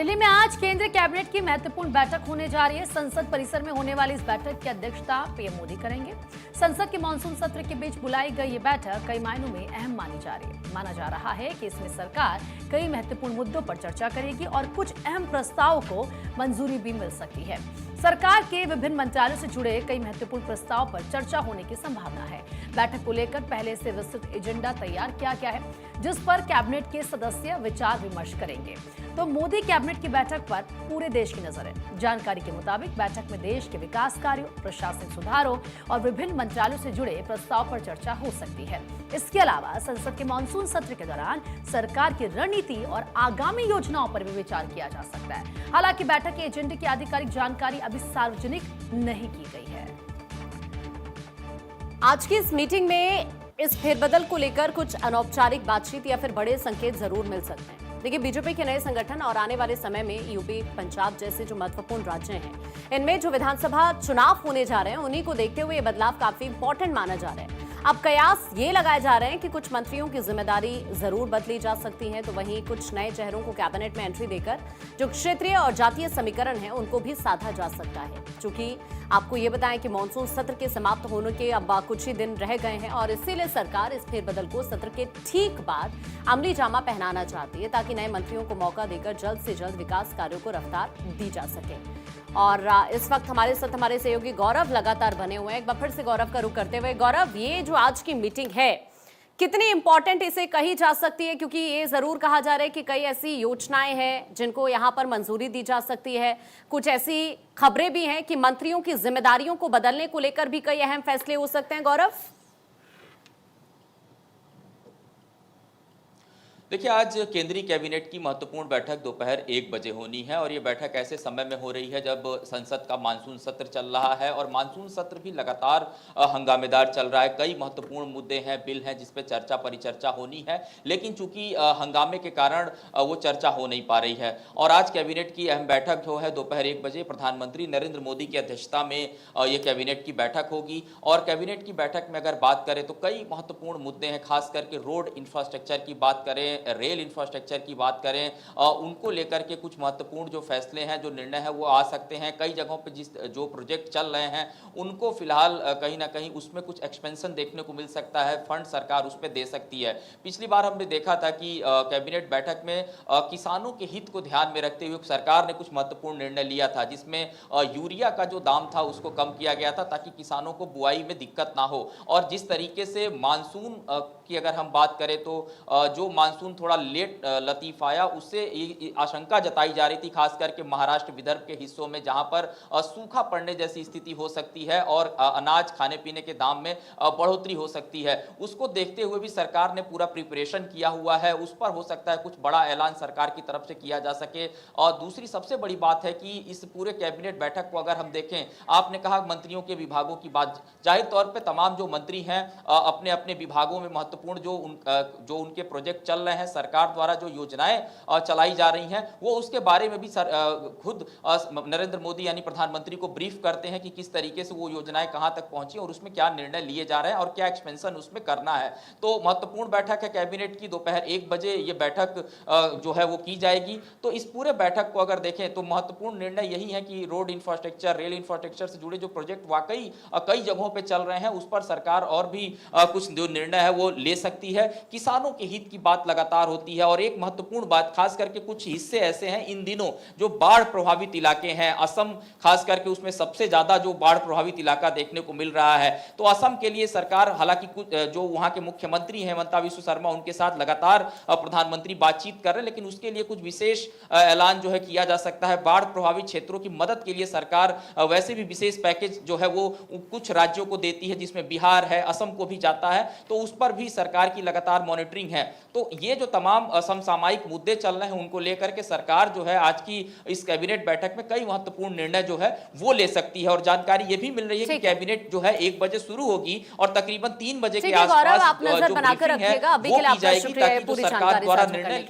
दिल्ली में आज केंद्रीय कैबिनेट की महत्वपूर्ण बैठक होने जा रही है। संसद परिसर में होने वाली इस बैठक की अध्यक्षता पीएम मोदी करेंगे। संसद के मानसून सत्र के बीच बुलाई गई ये बैठक कई मायनों में अहम मानी जा रही है। माना जा रहा है कि इसमें सरकार कई महत्वपूर्ण मुद्दों पर चर्चा करेगी और कुछ अहम प्रस्तावों को मंजूरी भी मिल सकती है। सरकार के विभिन्न मंत्रालयों से जुड़े कई महत्वपूर्ण प्रस्ताव पर चर्चा होने की संभावना है। बैठक को लेकर पहले से विस्तृत एजेंडा तैयार किया गया है, जिस पर कैबिनेट के सदस्य विचार विमर्श करेंगे। तो मोदी कैबिनेट की बैठक पर पूरे देश की नजर है। जानकारी के मुताबिक बैठक में देश के विकास कार्यों, प्रशासनिक सुधारों और विभिन्न मंत्रालयों से जुड़े प्रस्ताव पर चर्चा हो सकती है। इसके अलावा संसद के मानसून सत्र के दौरान सरकार की रणनीति और आगामी योजनाओं पर भी विचार किया जा सकता है। हालांकि बैठक के एजेंडे की आधिकारिक जानकारी अभी सार्वजनिक नहीं की गई है। आज की इस मीटिंग में इस फेरबदल को लेकर कुछ अनौपचारिक बातचीत या फिर बड़े संकेत जरूर मिल सकते हैं। देखिए, बीजेपी के नए संगठन और आने वाले समय में यूपी, पंजाब जैसे जो महत्वपूर्ण राज्य हैं, इनमें जो विधानसभा चुनाव होने जा रहे हैं, उन्हीं को देखते हुए ये बदलाव काफी इंपॉर्टेंट माना जा रहा है। अब कयास ये लगाए जा रहे हैं कि कुछ मंत्रियों की जिम्मेदारी जरूर बदली जा सकती है, तो वहीं कुछ नए चेहरों को कैबिनेट में एंट्री देकर जो क्षेत्रीय और जातीय समीकरण है उनको भी साधा जा सकता है। चूंकि आपको ये बताएं कि मानसून सत्र के समाप्त होने के अब कुछ ही दिन रह गए हैं और इसीलिए सरकार इस फेरबदल को सत्र के ठीक बाद अमली जामा पहनाना चाहती है, ताकि नए मंत्रियों को मौका देकर जल्द से जल्द विकास कार्यों को रफ्तार दी जा सके। और इस वक्त हमारे साथ हमारे सहयोगी गौरव लगातार बने हुए हैं। एक बार फिर से गौरव का रुख करते हुए, गौरव, ये जो आज की मीटिंग है कितनी इंपॉर्टेंट इसे कही जा सकती है? क्योंकि ये जरूर कहा जा रहा है कि कई ऐसी योजनाएं हैं जिनको यहां पर मंजूरी दी जा सकती है। कुछ ऐसी खबरें भी हैं कि मंत्रियों की जिम्मेदारियों को बदलने को लेकर भी कई अहम फैसले हो सकते हैं। गौरव, देखिए, आज केंद्रीय कैबिनेट की महत्वपूर्ण बैठक दोपहर 1 बजे होनी है और ये बैठक ऐसे समय में हो रही है जब संसद का मानसून सत्र चल रहा है और मानसून सत्र भी लगातार हंगामेदार चल रहा है। कई महत्वपूर्ण मुद्दे हैं, बिल हैं जिस पे चर्चा परिचर्चा होनी है, लेकिन चूंकि हंगामे के कारण वो चर्चा हो नहीं पा रही है। और आज कैबिनेट की अहम बैठक जो है दोपहर 1 बजे प्रधानमंत्री नरेंद्र मोदी की अध्यक्षता में ये कैबिनेट की बैठक होगी। और कैबिनेट की बैठक में अगर बात करें तो कई महत्वपूर्ण मुद्दे हैं, खास करके रोड इंफ्रास्ट्रक्चर की बात करें, रेल इंफ्रास्ट्रक्चर की बात करें, उनको लेकर के कुछ महत्वपूर्ण जो फैसले हैं, जो निर्णय है वो आ सकते हैं। कई जगहों पे जो प्रोजेक्ट चल रहे हैं उनको फिलहाल कहीं ना कहीं उसमें कुछ एक्सपेंशन देखने को मिल सकता है, फंड सरकार उस पर दे सकती है। पिछली बार हमने देखा था कि कैबिनेट बैठक में किसानों के हित को ध्यान में रखते हुए सरकार ने कुछ महत्वपूर्ण निर्णय लिया था, जिसमें यूरिया का जो दाम था उसको कम किया गया था ताकि किसानों को बुआई में दिक्कत ना हो। और जिस तरीके से मानसून की अगर हम बात करें तो जो मानसून थोड़ा लेट लतीफ आया, उससे आशंका जताई जा रही थी, खास करके महाराष्ट्र, विदर्भ के हिस्सों में जहां पर सूखा पड़ने जैसी स्थिति हो सकती है और अनाज, खाने पीने के दाम में बढ़ोतरी हो सकती है। उसको देखते हुए भी सरकार ने पूरा प्रिपरेशन किया हुआ है। उस पर हो सकता है कुछ बड़ा ऐलान सरकार की तरफ से किया जा सके। और दूसरी सबसे बड़ी बात है कि इस पूरे कैबिनेट बैठक को अगर हम देखें, आपने कहा मंत्रियों के विभागों की बात, जाहिर तौर पर तमाम जो मंत्री हैं अपने अपने विभागों में महत्वपूर्ण जो उनके प्रोजेक्ट चल रहे हैं, सरकार द्वारा जो योजनाएं चलाई जा रही हैं, वो उसके बारे में भी खुद नरेंद्र मोदी यानी प्रधानमंत्री को ब्रीफ करते हैं कि किस तरीके से वो योजनाएं कहां तक पहुंची और उसमें क्या निर्णय लिए जा रहे हैं और क्या एक्सपेंशन उसमें करना है। तो महत्वपूर्ण बैठक है कैबिनेट की, दोपहर 1 बजे ये बैठक जो है वो की जाएगी। तो इस पूरे बैठक को अगर देखें तो महत्वपूर्ण निर्णय यही है कि रोड इंफ्रास्ट्रक्चर, रेल इंफ्रास्ट्रक्चर से जुड़े जो प्रोजेक्ट वाकई कई जगहों पर चल रहे हैं, उस पर सरकार और भी कुछ जो निर्णय है वो ले सकती है। किसानों के हित की बात लगातार होती है। और एक महत्वपूर्ण बात, खास करके कुछ हिस्से ऐसे हैं इन दिनों जो बाढ़ प्रभावित इलाके हैं, असम खास करके उसमें सबसे ज्यादा जो बाढ़ प्रभावित इलाका देखने को मिल रहा है। तो असम के लिए सरकार, हालांकि कुछ जो वहां के मुख्यमंत्री हैं हेमंता बिस्वा शर्मा, उनके साथ लगातार प्रधानमंत्री बातचीत कर रहे हैं, लेकिन उसके लिए कुछ विशेष ऐलान जो है किया जा सकता है। बाढ़ प्रभावित क्षेत्रों की मदद के लिए सरकार वैसे भी विशेष पैकेज जो है वो कुछ राज्यों को देती है, जिसमें बिहार है, असम को भी जाता है। तो उस पर भी सरकार की लगातार मॉनिटरिंग है। तो ये जो तमाम समसामयिक मुद्दे चल रहे हैं उनको लेकर के सरकार जो है आज की इस कैबिनेट बैठक में कई महत्वपूर्ण निर्णय जो है वो ले सकती है। और जानकारी ये भी मिल रही है कि कैबिनेट जो है 1 बजे शुरू होगी और तकरीबन 3 बजे के आसपास जो ब्रीफिंग है वो की जाएगी, ताकि जो सरकार द्वारा निर्णय